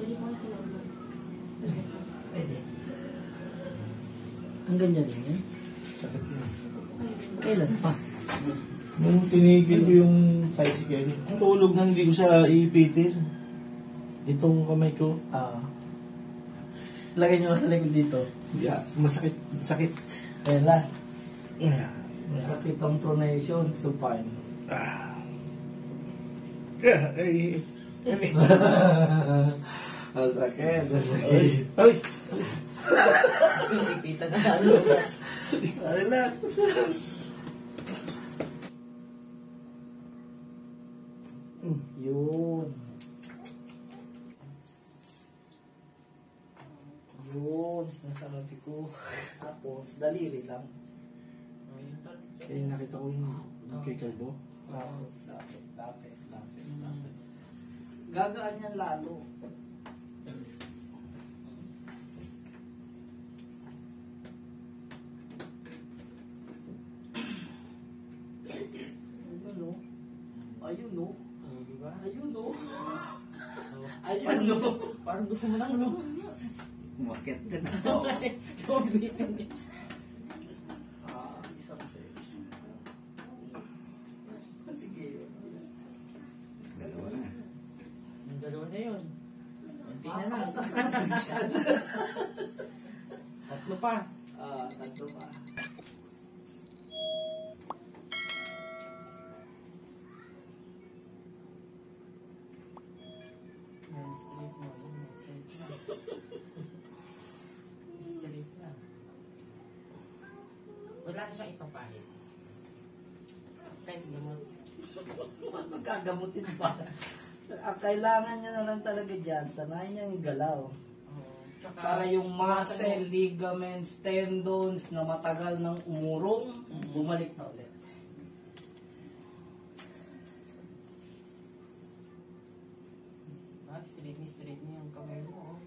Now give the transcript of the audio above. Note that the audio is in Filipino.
Pwede po sa loob. Sige. Pwede. Ang ganyan din yan? Sakit na. Kailan pa? Nung tinigil ko yung tricycle, ang tulog na hindi ko siya iipitin. Itong kamay ko, Lagay nyo sa likod dito. yeah, masakit, sakit. Ayan lang. Yeah. Masakit ang pronation, supine. Ah. Yeah, ay. Ang sakit. Ay. Ay. Nakikita na ano. Relax. Yun. Yun. Sinasabi ko. Tapos, daliri lang. Kaya nakita ko yung kay Kalbo. Tapos, lapit. Gagaan yan lalo. Ayun no. Diba? Ayun no. Ayun no. Parang gusto mo lang no. Umakit ka na. Kumbitin eh. Isang section. Sige. Dalawa na. Yung dalawa na yun. Hindi na lang. Tatlo pa. Tatlo pa. Straight mo. Straight na. Straight na. Wala na siyang ipapahit. Kahit naman. Magkagamutin pa. Kailangan niya na lang talaga dyan. Sanayin niya yung galaw. Para yung muscle, ligaments, tendons na matagal nang umurong, bumalik na ulit. Straight niya yung kamay mo.